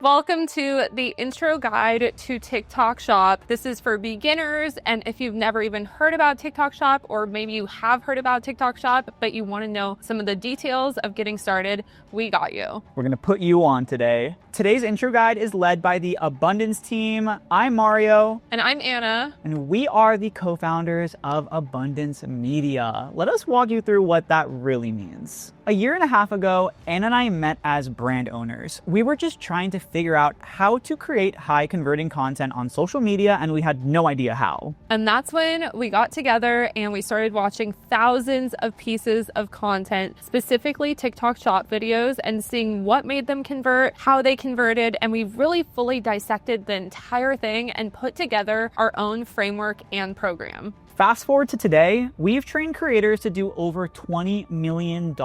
Welcome to the intro guide to TikTok Shop. This is for beginners, and if you've never even heard about TikTok Shop, or maybe you have heard about TikTok Shop, but you want to know some of the details of getting started, we got you. We're going to put you on today. Today's intro guide is led by the Abundance team. I'm Mario. And I'm Anna. And we are the co-founders of Abundance Media. Let us walk you through what that really means. A year and a half ago, Anna and I met as brand owners. We were just trying to figure out how to create high converting content on social media, and we had no idea how. And that's when we got together and we started watching thousands of pieces of content, specifically TikTok Shop videos, and seeing what made them convert, how they converted, and we really fully dissected the entire thing and put together our own framework and program. Fast forward to today, we've trained creators to do over $20 million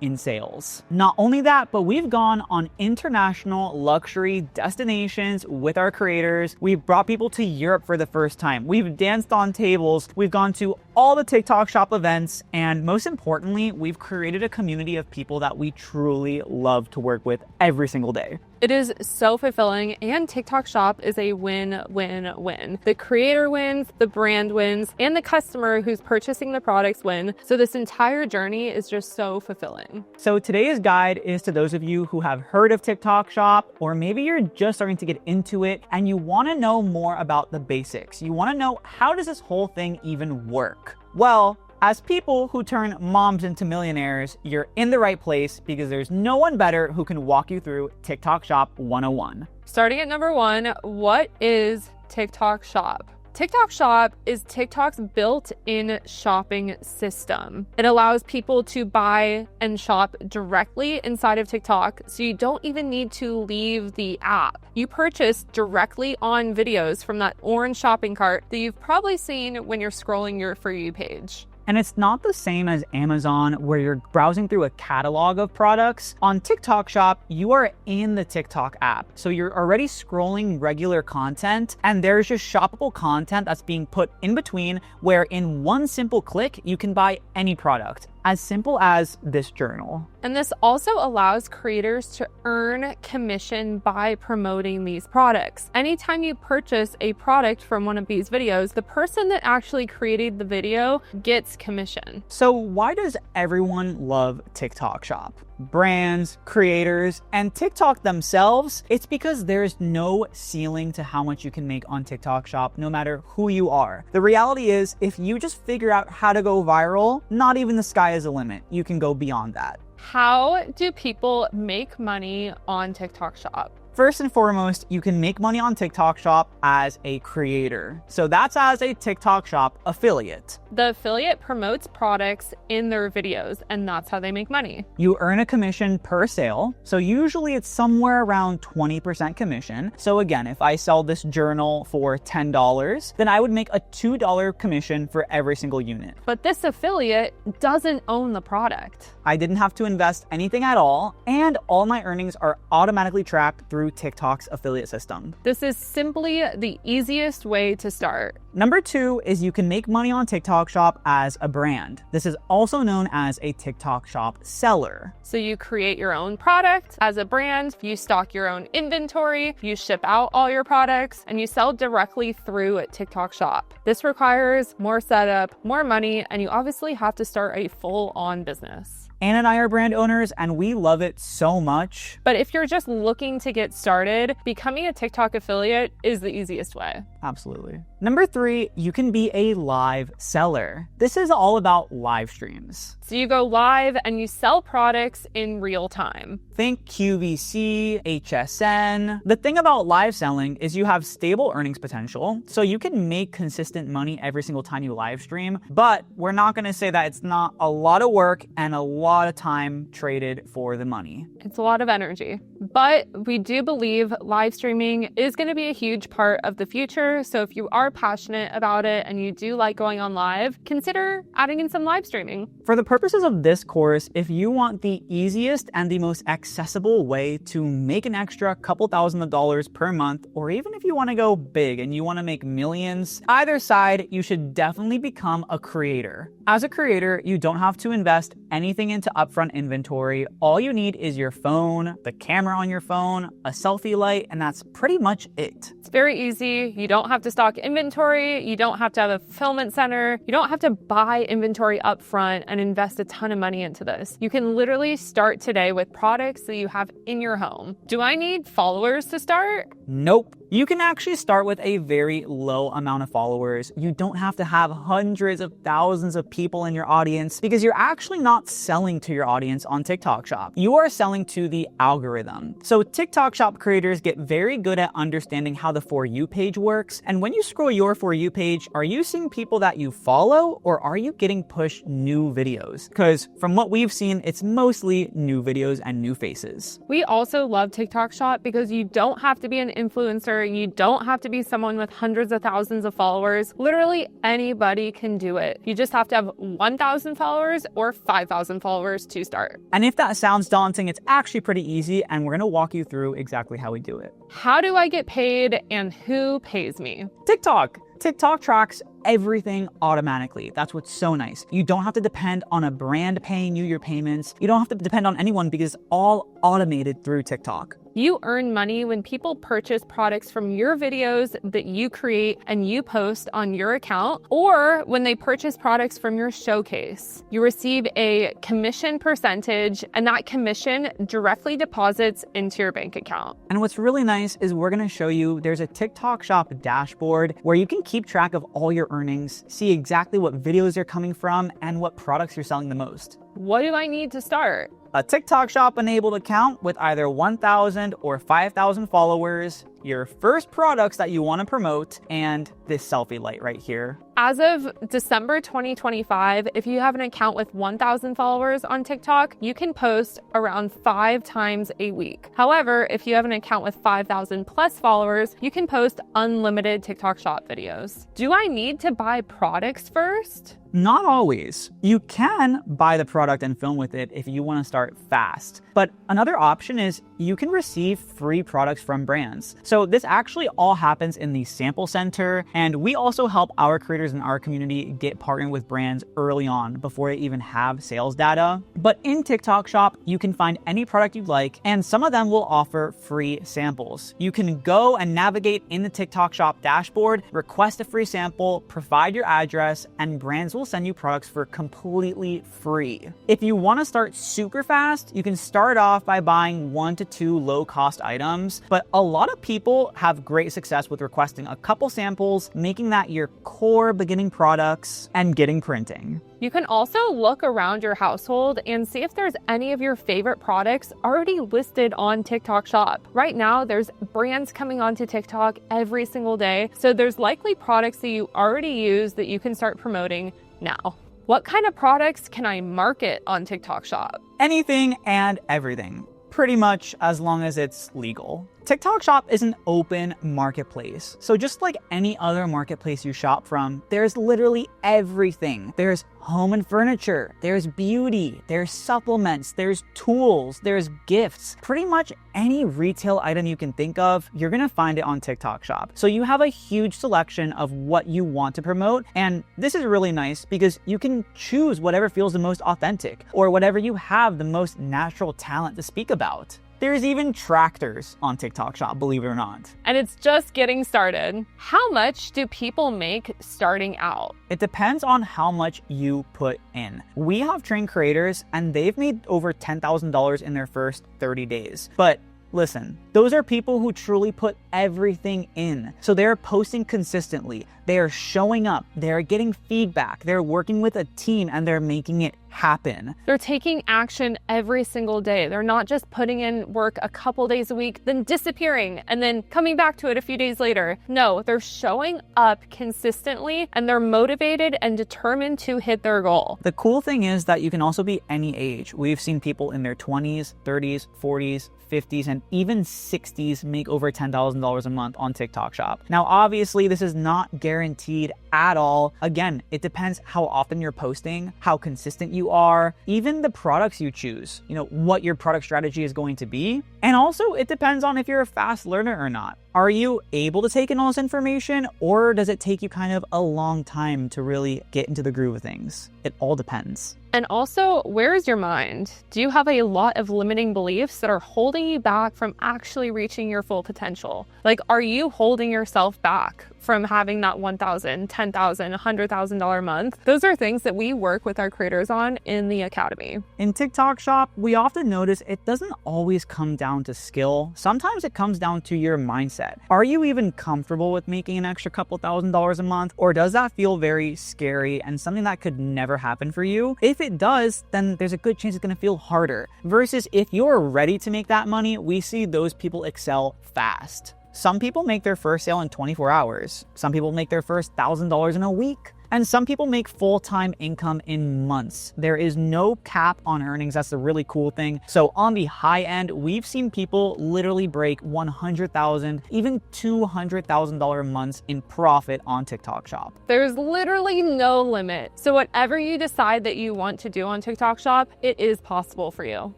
in sales. Not only that, but we've gone on international luxury destinations with our creators. We've brought people to Europe for the first time. We've danced on tables. We've gone to all the TikTok Shop events. And most importantly, we've created a community of people that we truly love to work with every single day. It is so fulfilling, and TikTok Shop is a win-win-win. The creator wins, the brand wins, and the customer who's purchasing the products win. So this entire journey is just so fulfilling. So today's guide is to those of you who have heard of TikTok Shop, or maybe you're just starting to get into it and you want to know more about the basics. You want to know, how does this whole thing even work? Well, as people who turn moms into millionaires, you're in the right place, because there's no one better who can walk you through TikTok Shop 101. Starting at number one, what is TikTok Shop? TikTok Shop is TikTok's built-in shopping system. It allows people to buy and shop directly inside of TikTok, so you don't even need to leave the app. You purchase directly on videos from that orange shopping cart that you've probably seen when you're scrolling your For You page. And it's not the same as Amazon, where you're browsing through a catalog of products. On TikTok Shop, you are in the TikTok app. So you're already scrolling regular content, and there's just shoppable content that's being put in between, where in one simple click, you can buy any product. As simple as this journal. And this also allows creators to earn commission by promoting these products. Anytime you purchase a product from one of these videos, the person that actually created the video gets commission. So why does everyone love TikTok Shop? Brands, creators, and TikTok themselves? It's because there's no ceiling to how much you can make on TikTok Shop, no matter who you are. The reality is, if you just figure out how to go viral, not even the sky is the limit. You can go beyond that. How do people make money on TikTok Shop? First and foremost, you can make money on TikTok Shop as a creator. So that's as a TikTok Shop affiliate. The affiliate promotes products in their videos, and that's how they make money. You earn a commission per sale. So usually it's somewhere around 20% commission. So again, if I sell this journal for $10, then I would make a $2 commission for every single unit. But this affiliate doesn't own the product. I didn't have to invest anything at all, and all my earnings are automatically tracked through TikTok's affiliate system. This is simply the easiest way to start. Number two is you can make money on TikTok Shop as a brand. This is also known as a TikTok Shop seller. So you create your own product as a brand, you stock your own inventory, you ship out all your products, and you sell directly through TikTok Shop. This requires more setup, more money, and you obviously have to start a full-on business. Anna and I are brand owners, and we love it so much. But if you're just looking to get started, becoming a TikTok affiliate is the easiest way. Absolutely. Number three, you can be a live seller. This is all about live streams. So you go live and you sell products in real time. Think QVC, HSN. The thing about live selling is you have stable earnings potential, so you can make consistent money every single time you live stream, but we're not going to say that it's not a lot of work and a lot of time traded for the money. It's a lot of energy, but we do believe live streaming is going to be a huge part of the future. So if you are passionate about it and you do like going on live, consider adding in some live streaming. For the purposes of this course, if you want the easiest and the most accessible way to make an extra couple $1,000s per month, or even if you want to go big and you want to make millions, either side, you should definitely become a creator. As a creator, you don't have to invest anything into into upfront inventory, all you need is your phone, the camera on your phone, a selfie light, and that's pretty much it. It's very easy. You don't have to stock inventory. You don't have to have a fulfillment center. You don't have to buy inventory upfront and invest a ton of money into this. You can literally start today with products that you have in your home. Do I need followers to start? Nope. You can actually start with a very low amount of followers. You don't have to have hundreds of thousands of people in your audience because you're actually not selling to your audience on TikTok Shop. You are selling to the algorithm. So TikTok Shop creators get very good at understanding how the For You page works. And when you scroll your For You page, are you seeing people that you follow or are you getting pushed new videos? Because from what we've seen, it's mostly new videos and new faces. We also love TikTok Shop because you don't have to be an influencer. You don't have to be someone with hundreds of thousands of followers. Literally anybody can do it. You just have to have 1,000 followers or 5,000 followers to start. And if that sounds daunting, it's actually pretty easy, and we're gonna walk you through exactly how we do it. How do I get paid and who pays me? TikTok. TikTok tracks everything automatically. That's what's so nice. You don't have to depend on a brand paying you your payments. You don't have to depend on anyone because it's all automated through TikTok. You earn money when people purchase products from your videos that you create and you post on your account, or when they purchase products from your showcase. You receive a commission percentage, and that commission directly deposits into your bank account. And what's really nice is we're gonna show you there's a TikTok Shop dashboard where you can keep track of all your earnings, see exactly what videos you're coming from, and what products you're selling the most. What do I need to start? A TikTok Shop enabled account with either 1,000 or 5,000 followers, your first products that you want to promote, and this selfie light right here. As of December 2025, if you have an account with 1,000 followers on TikTok, you can post around 5 times a week. However, if you have an account with 5,000 plus followers, you can post unlimited TikTok Shop videos. Do I need to buy products first? Not always. You can buy the product and film with it if you want to start fast. But another option is you can receive free products from brands. So this actually all happens in the sample center, and we also help our creators in our community get partnered with brands early on before they even have sales data. But in TikTok Shop, you can find any product you'd like, and some of them will offer free samples. You can go and navigate in the TikTok Shop dashboard, request a free sample, provide your address, and brands will send you products for completely free. If you want to start super fast, you can start off by buying 1 to 2 low-cost items, but a lot of people have great success with requesting a couple samples, making that your core beginning products, and getting printing. You can also look around your household and see if there's any of your favorite products already listed on TikTok Shop. Right now, there's brands coming onto TikTok every single day, so there's likely products that you already use that you can start promoting now. What kind of products can I market on TikTok Shop? Anything and everything. Pretty much as long as it's legal. TikTok Shop is an open marketplace. So just like any other marketplace you shop from, there's literally everything. There's home and furniture, there's beauty, there's supplements, there's tools, there's gifts. Pretty much any retail item you can think of, you're gonna find it on TikTok Shop. So you have a huge selection of what you want to promote. And this is really nice because you can choose whatever feels the most authentic or whatever you have the most natural talent to speak about. There's even tractors on TikTok Shop, believe it or not. And it's just getting started. How much do people make starting out? It depends on how much you put in. We have trained creators and they've made over $10,000 in their first 30 days. But listen, those are people who truly put everything in. So they're posting consistently, they're showing up, they're getting feedback, they're working with a team, and they're making it happen. They're taking action every single day. They're not just putting in work a couple days a week, then disappearing and then coming back to it a few days later. No, they're showing up consistently and they're motivated and determined to hit their goal. The cool thing is that you can also be any age. We've seen people in their 20s, 30s, 40s, 50s, and even 60s make over $10,000 a month on TikTok Shop. Now, obviously, this is not guaranteed at all. Again, it depends how often you're posting, how consistent you are, even the products you choose, what your product strategy is going to be. And also it depends on if you're a fast learner or not. Are you able to take in all this information, or does it take you kind of a long time to really get into the groove of things? It all depends. And also, where is your mind? Do you have a lot of limiting beliefs that are holding you back from actually reaching your full potential? Like, are you holding yourself back from having that $1,000, $10,000, $100,000 month? Those are things that we work with our creators on in the academy. In TikTok Shop, we often notice it doesn't always come down to skill. Sometimes it comes down to your mindset. Are you even comfortable with making an extra couple $1,000s a month? Or does that feel very scary and something that could never happen for you? If it does, then there's a good chance it's going to feel harder. Versus if you're ready to make that money, we see those people excel fast. Some people make their first sale in 24 hours. Some people make their first $1,000 in a week. And some people make full-time income in months. There is no cap on earnings. That's the really cool thing. So on the high end, we've seen people literally break $100,000, even $200,000 months in profit on TikTok Shop. There's literally no limit. So whatever you decide that you want to do on TikTok Shop, it is possible for you.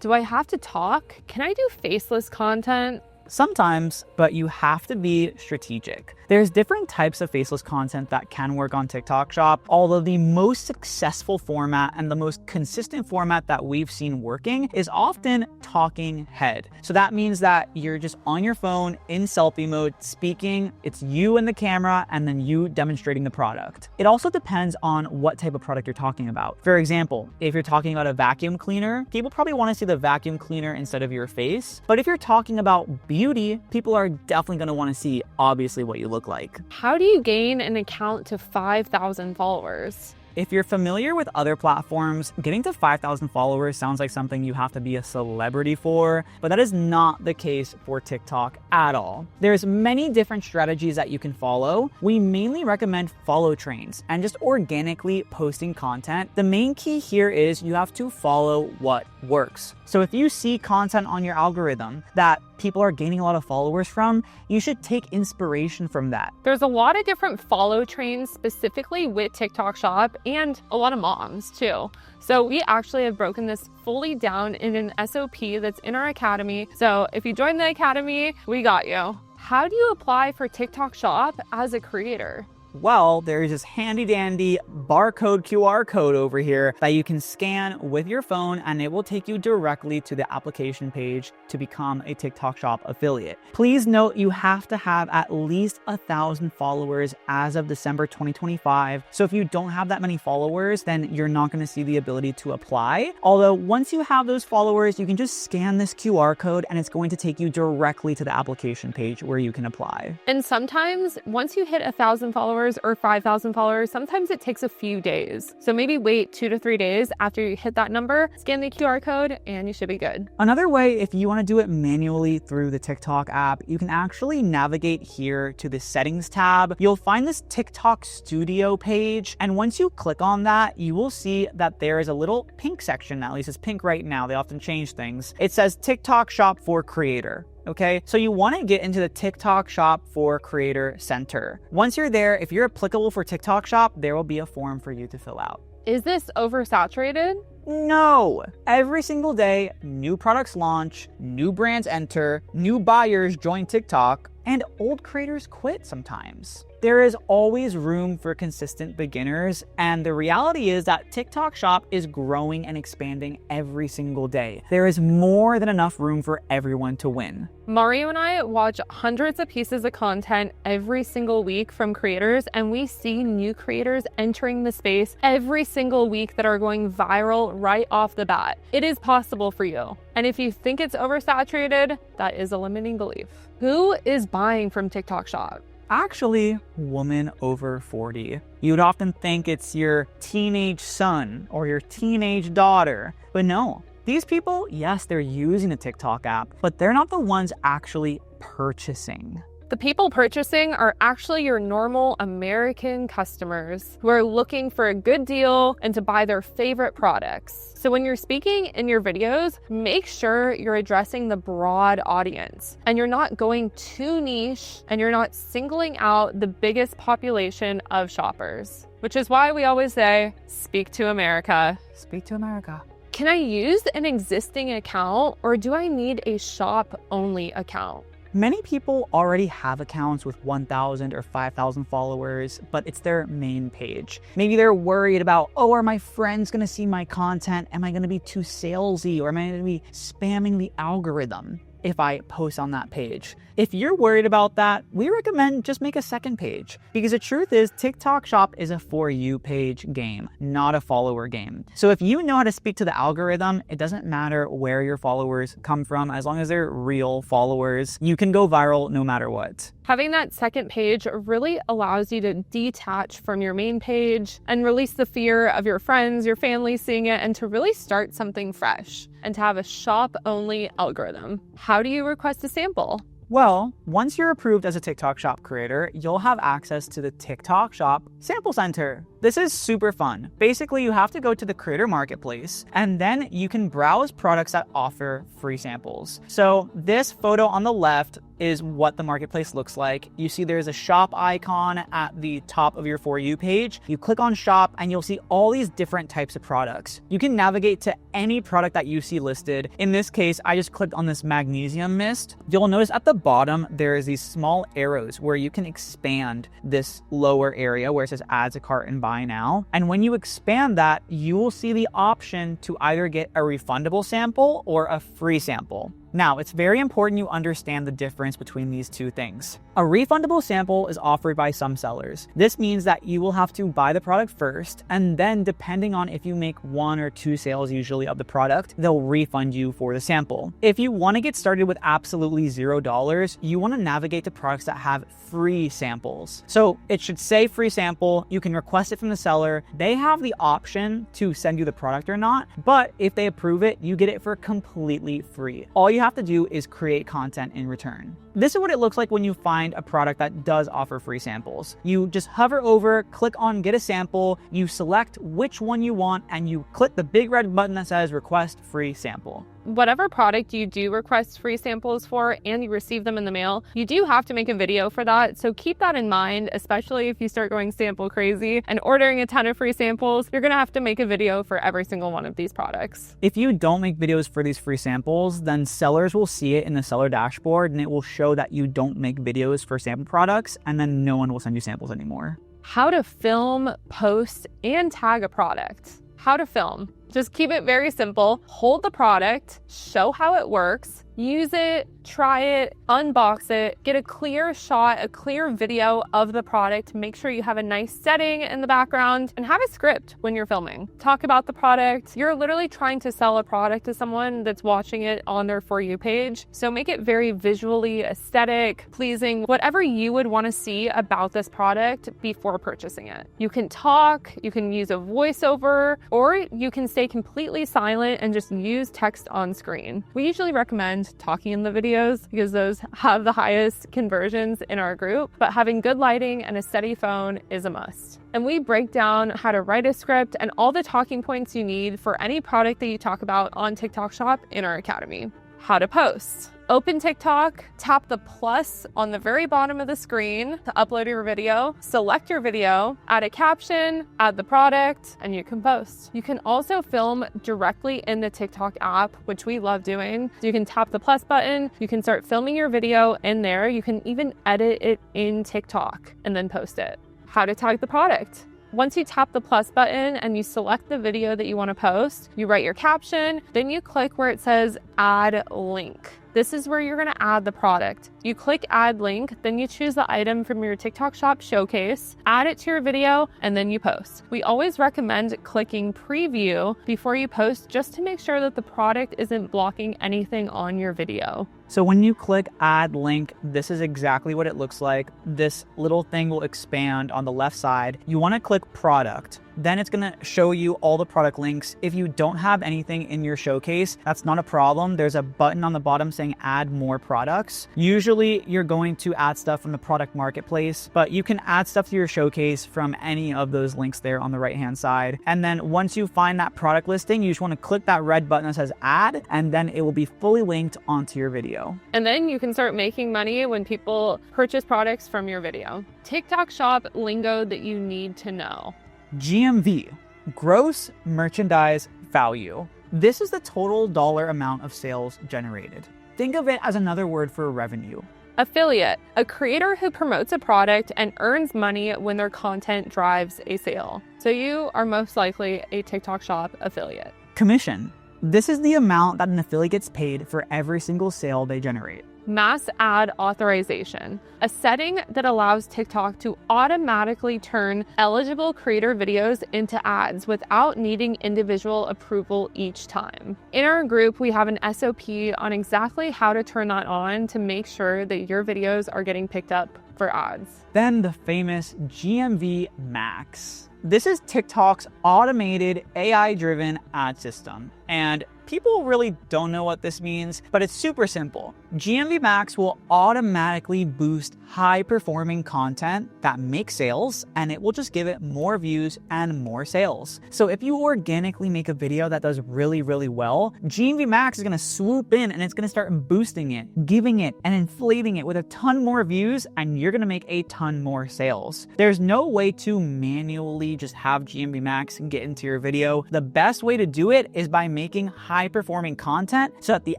Do I have to talk? Can I do faceless content? Sometimes, but you have to be strategic. There's different types of faceless content that can work on TikTok Shop, although the most successful format and the most consistent format that we've seen working is often talking head. So that means that you're just on your phone in selfie mode speaking. It's you and the camera and then you demonstrating the product. It also depends on what type of product you're talking about. For example, if you're talking about a vacuum cleaner, people probably want to see the vacuum cleaner instead of your face. But if you're talking about beauty, people are definitely going to want to see obviously what you look like. How do you gain an account to 5,000 followers? If you're familiar with other platforms, getting to 5,000 followers sounds like something you have to be a celebrity for, but that is not the case for TikTok at all. There's many different strategies that you can follow. We mainly recommend follow trains and just organically posting content. The main key here is you have to follow what works. So if you see content on your algorithm that people are gaining a lot of followers from, you should take inspiration from that. There's a lot of different follow trains specifically with TikTok Shop and a lot of moms too. So we actually have broken this fully down in an SOP that's in our academy. So if you join the academy, we got you. How do you apply for TikTok Shop as a creator? Well, there's this handy dandy barcode QR code over here that you can scan with your phone and it will take you directly to the application page to become a TikTok Shop affiliate. Please note you have to have at least 1,000 followers as of December 2025. So if you don't have that many followers, then you're not going to see the ability to apply. Although once you have those followers, you can just scan this QR code and it's going to take you directly to the application page where you can apply. And sometimes once you hit 1,000 followers or 5,000 followers, sometimes it takes a few days. So maybe wait 2 to 3 days after you hit that number, scan the QR code, and you should be good. Another way, if you want to do it manually through the TikTok app, you can actually navigate here to the settings tab. You'll find this TikTok Studio page. And once you click on that, you will see that there is a little pink section, at least it's pink right now. They often change things. It says TikTok Shop for Creator. Okay, so you want to get into the TikTok Shop for Creator Center. Once you're there, if you're applicable for TikTok Shop, there will be a form for you to fill out. Is this oversaturated? No. Every single day, new products launch, new brands enter, new buyers join TikTok, and old creators quit sometimes. There is always room for consistent beginners, and the reality is that TikTok Shop is growing and expanding every single day. There is more than enough room for everyone to win. Mario and I watch hundreds of pieces of content every single week from creators, and we see new creators entering the space every single week that are going viral right off the bat. It is possible for you. And if you think it's oversaturated, that is a limiting belief. Who is buying from TikTok Shop? Actually, woman over 40. You'd often think it's your teenage son or your teenage daughter, but no. These people, yes, they're using the TikTok app, but they're not the ones actually purchasing. The people purchasing are actually your normal American customers who are looking for a good deal and to buy their favorite products. So when you're speaking in your videos, make sure you're addressing the broad audience and you're not going too niche and you're not singling out the biggest population of shoppers, which is why we always say, speak to America. Speak to America. Can I use an existing account or do I need a shop-only account? Many people already have accounts with 1,000 or 5,000 followers, but it's their main page. Maybe they're worried about, oh, are my friends gonna see my content? Am I gonna be too salesy or am I gonna be spamming the algorithm if I post on that page? If you're worried about that, we recommend just make a second page, because the truth is TikTok Shop is a For You page game, not a follower game. So if you know how to speak to the algorithm, it doesn't matter where your followers come from, as long as they're real followers, you can go viral no matter what. Having that second page really allows you to detach from your main page and release the fear of your friends, your family seeing it, and to really start something fresh and to have a shop-only algorithm. How do you request a sample? Well, once you're approved as a TikTok Shop creator, you'll have access to the TikTok Shop Sample Center. This is super fun. Basically, you have to go to the creator marketplace and then you can browse products that offer free samples. So this photo on the left is what the marketplace looks like. You see there's a shop icon at the top of your For You page. You click on shop and you'll see all these different types of products. You can navigate to any product that you see listed. In this case, I just clicked on this magnesium mist. You'll notice at the bottom, there is these small arrows where you can expand this lower area where it says add to cart and buy now. And when you expand that, you will see the option to either get a refundable sample or a free sample. Now, it's very important you understand the difference between these two things. A refundable sample is offered by some sellers. This means that you will have to buy the product first, and then depending on if you make 1 or 2 sales usually of the product, they'll refund you for the sample. If you want to get started with absolutely $0, you want to navigate to products that have free samples. So it should say free sample, you can request it from the seller. They have the option to send you the product or not, but if they approve it, you get it for completely free. All you have to do is create content in return. This is what it looks like when you find a product that does offer free samples. You just hover over, click on get a sample, you select which one you want, and you click the big red button that says request free sample. Whatever product you do request free samples for and you receive them in the mail, you do have to make a video for that. So keep that in mind, especially if you start going sample crazy and ordering a ton of free samples, you're gonna have to make a video for every single one of these products. If you don't make videos for these free samples, then sellers will see it in the seller dashboard and it will show that you don't make videos for sample products, and then no one will send you samples anymore. How to film, post, and tag a product. How to film. Just keep it very simple. Hold the product, show how it works, use it, try it, unbox it, get a clear shot, a clear video of the product. Make sure you have a nice setting in the background and have a script when you're filming. Talk about the product. You're literally trying to sell a product to someone that's watching it on their For You page. So make it very visually aesthetic, pleasing, whatever you would want to see about this product before purchasing it. You can talk, you can use a voiceover, or you can stay completely silent and just use text on screen. We usually recommend talking in the videos because those have the highest conversions in our group, but having good lighting and a steady phone is a must. And we break down how to write a script and all the talking points you need for any product that you talk about on TikTok Shop in our academy. How to post. Open TikTok, tap the plus on the very bottom of the screen to upload your video, select your video, add a caption, add the product, and you can post. You can also film directly in the TikTok app, which we love doing. So you can tap the plus button, you can start filming your video in there, you can even edit it in TikTok and then post it. How to tag the product. Once you tap the plus button and you select the video that you want to post, you write your caption, then you click where it says add link. This is where you're going to add the product. You click add link, then you choose the item from your TikTok Shop showcase, add it to your video, and then you post. We always recommend clicking preview before you post just to make sure that the product isn't blocking anything on your video. So when you click add link, this is exactly what it looks like. This little thing will expand on the left side. You want to click product. Then it's gonna show you all the product links. If you don't have anything in your showcase, that's not a problem. There's a button on the bottom saying add more products. Usually you're going to add stuff from the product marketplace, but you can add stuff to your showcase from any of those links there on the right-hand side. And then once you find that product listing, you just wanna click that red button that says add, and then it will be fully linked onto your video. And then you can start making money when people purchase products from your video. TikTok shop lingo that you need to know. GMV, gross merchandise value. This is the total dollar amount of sales generated. Think of it as another word for revenue. Affiliate, a creator who promotes a product and earns money when their content drives a sale. So you are most likely a TikTok shop affiliate. Commission. This is the amount that an affiliate gets paid for every single sale they generate. Mass ad authorization, a setting that allows TikTok to automatically turn eligible creator videos into ads without needing individual approval each time. In our group, we have an SOP on exactly how to turn that on to make sure that your videos are getting picked up for ads. Then the famous GMV Max. This is TikTok's automated AI-driven ad system. And people really don't know what this means, but it's super simple. GMV Max will automatically boost high-performing content that makes sales, and it will just give it more views and more sales. So if you organically make a video that does really, really well, GMV Max is gonna swoop in and it's gonna start boosting it, giving it and inflating it with a ton more views, and you're gonna make a ton more sales. There's no way to manually just have GMV Max get into your video. The best way to do it is by making high-performing content so that the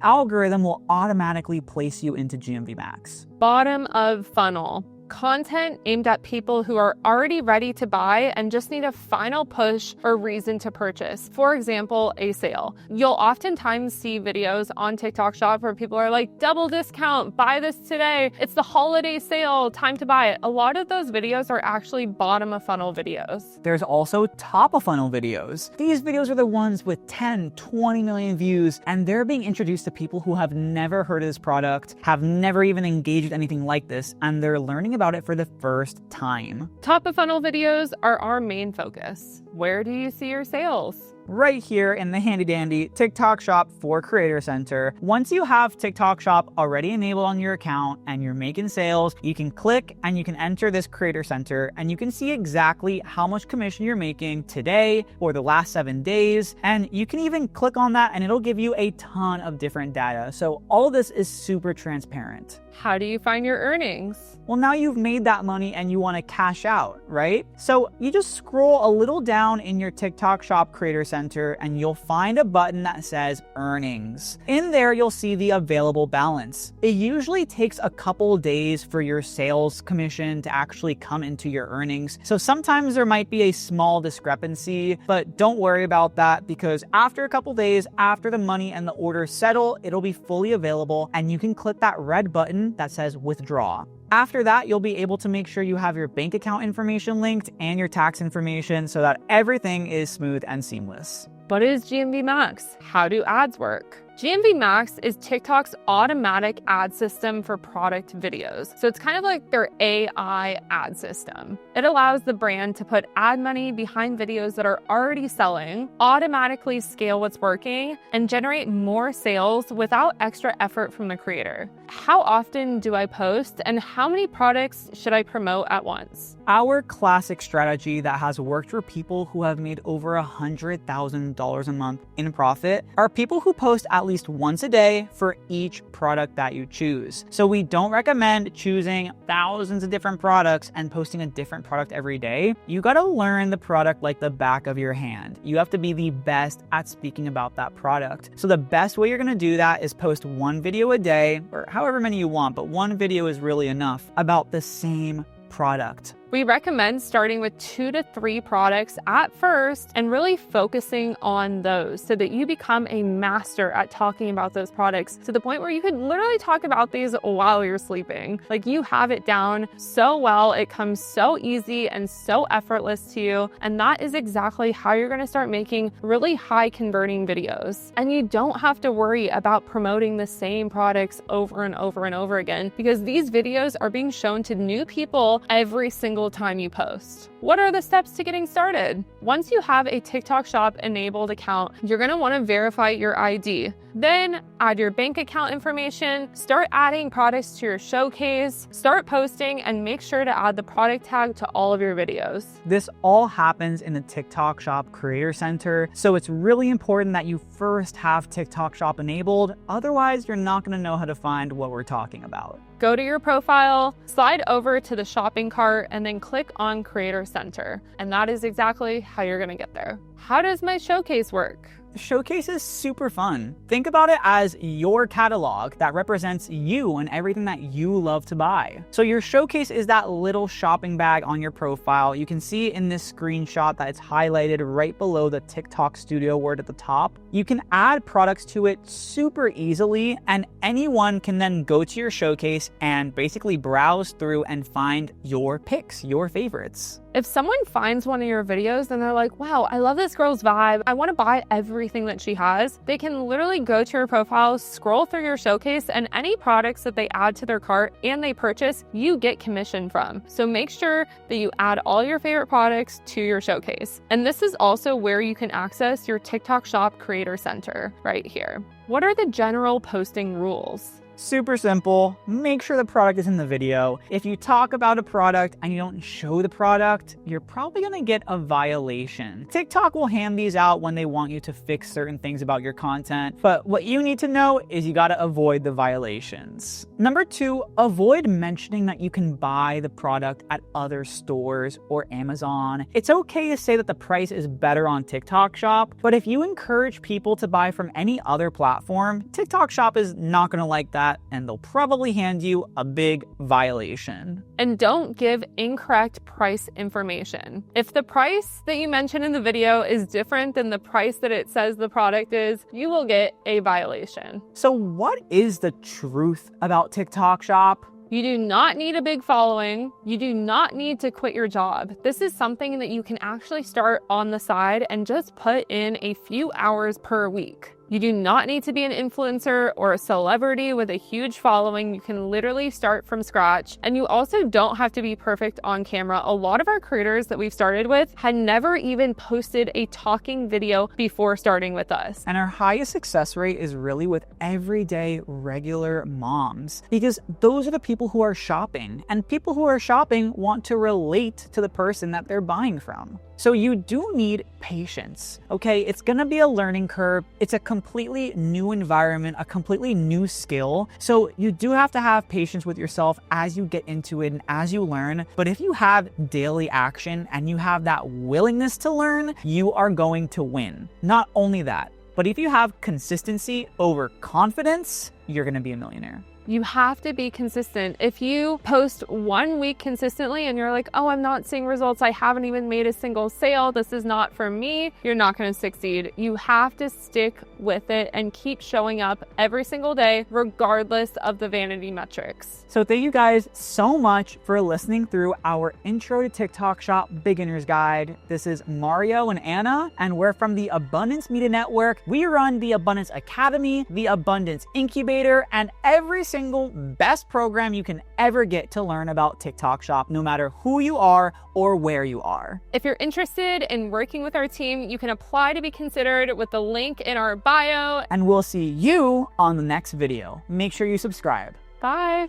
algorithm will automatically place you into GMV Max. Bottom of funnel. Content aimed at people who are already ready to buy and just need a final push or reason to purchase. For example, a sale. You'll oftentimes see videos on TikTok Shop where people are like, double discount, buy this today. It's the holiday sale, time to buy it. A lot of those videos are actually bottom of funnel videos. There's also top of funnel videos. These videos are the ones with 10, 20 million views, and they're being introduced to people who have never heard of this product, have never even engaged with anything like this, and they're learning about it for the first time. Top of funnel videos are our main focus. Where do you see your sales? Right here in the handy dandy TikTok Shop for Creator Center. Once you have TikTok Shop already enabled on your account and you're making sales, you can click and you can enter this Creator Center and you can see exactly how much commission you're making today or the last 7 days. And you can even click on that and it'll give you a ton of different data. So all of this is super transparent. How do you find your earnings? Well, now you've made that money and you want to cash out, right? So you just scroll a little down in your TikTok Shop Creator Center and you'll find a button that says earnings. In there, you'll see the available balance. It usually takes a couple days for your sales commission to actually come into your earnings. So sometimes there might be a small discrepancy, but don't worry about that because after a couple days, after the money and the orders settle, it'll be fully available and you can click that red button that says withdraw. After that, you'll be able to make sure you have your bank account information linked and your tax information so that everything is smooth and seamless. What is GMV Max? How do ads work? GMV Max is TikTok's automatic ad system for product videos. So it's kind of like their AI ad system. It allows the brand to put ad money behind videos that are already selling, automatically scale what's working, and generate more sales without extra effort from the creator. How often do I post and how many products should I promote at once? Our classic strategy that has worked for people who have made over $100,000 a month in profit are people who post at least once a day for each product that you choose. So we don't recommend choosing thousands of different products and posting a different product every day. You gotta learn the product like the back of your hand. You have to be the best at speaking about that product. So the best way you're gonna do that is post one video a day, or however many you want, but one video is really enough, about the same product. We recommend starting with 2 to 3 products at first and really focusing on those so that you become a master at talking about those products to the point where you could literally talk about these while you're sleeping. Like you have it down so well, it comes so easy and so effortless to you. And that is exactly how you're going to start making really high converting videos. And you don't have to worry about promoting the same products over and over and over again because these videos are being shown to new people every single single time you post. What are the steps to getting started? Once you have a TikTok Shop enabled account, you're going to want to verify your ID. Then add your bank account information, start adding products to your showcase, start posting, and make sure to add the product tag to all of your videos. This all happens in the TikTok Shop Creator Center, so it's really important that you first have TikTok Shop enabled, otherwise you're not going to know how to find what we're talking about. Go to your profile, slide over to the shopping cart, and then click on Creator Center. And that is exactly how you're going to get there. How does my showcase work? The showcase is super fun. Think about it as your catalog that represents you and everything that you love to buy. So your showcase is that little shopping bag on your profile. You can see in this screenshot that it's highlighted right below the TikTok Studio word at the top. You can add products to it super easily, and anyone can then go to your showcase and basically browse through and find your picks, your favorites. If someone finds one of your videos and they're like, wow, I love this girl's vibe, I want to buy everything that she has, they can literally go to your profile, scroll through your showcase, and any products that they add to their cart and they purchase, you get commission from. So make sure that you add all your favorite products to your showcase. And this is also where you can access your TikTok Shop Creator Center right here. What are the general posting rules? Super simple. Make sure the product is in the video. If you talk about a product and you don't show the product, you're probably gonna get a violation. TikTok will hand these out when they want you to fix certain things about your content, but what you need to know is you gotta avoid the violations. Number 2, avoid mentioning that you can buy the product at other stores or Amazon. It's okay to say that the price is better on TikTok Shop, but if you encourage people to buy from any other platform, TikTok Shop is not gonna like that, and they'll probably hand you a big violation. And don't give incorrect price information. If the price that you mention in the video is different than the price that it says the product is, you will get a violation. So what is the truth about TikTok Shop? You do not need a big following. You do not need to quit your job. This is something that you can actually start on the side and just put in a few hours per week. You do not need to be an influencer or a celebrity with a huge following. You can literally start from scratch. And you also don't have to be perfect on camera. A lot of our creators that we've started with had never even posted a talking video before starting with us. And our highest success rate is really with everyday, regular moms, because those are the people who are shopping, and people who are shopping want to relate to the person that they're buying from. So you do need patience, okay? It's gonna be a learning curve. It's a completely new environment, a completely new skill. So you do have to have patience with yourself as you get into it and as you learn. But if you have daily action and you have that willingness to learn, you are going to win. Not only that, but if you have consistency over confidence, you're gonna be a millionaire. You have to be consistent. If you post 1 week consistently and you're like, oh, I'm not seeing results, I haven't even made a single sale, this is not for me, you're not gonna succeed. You have to stick with it and keep showing up every single day, regardless of the vanity metrics. So thank you guys so much for listening through our Intro to TikTok Shop Beginner's Guide. This is Mario and Anna, and we're from the Abundance Media Network. We run the Abundance Academy, the Abundance Incubator, and every single best program you can ever get to learn about TikTok Shop, no matter who you are or where you are. If you're interested in working with our team, you can apply to be considered with the link in our bio. And we'll see you on the next video. Make sure you subscribe. Bye.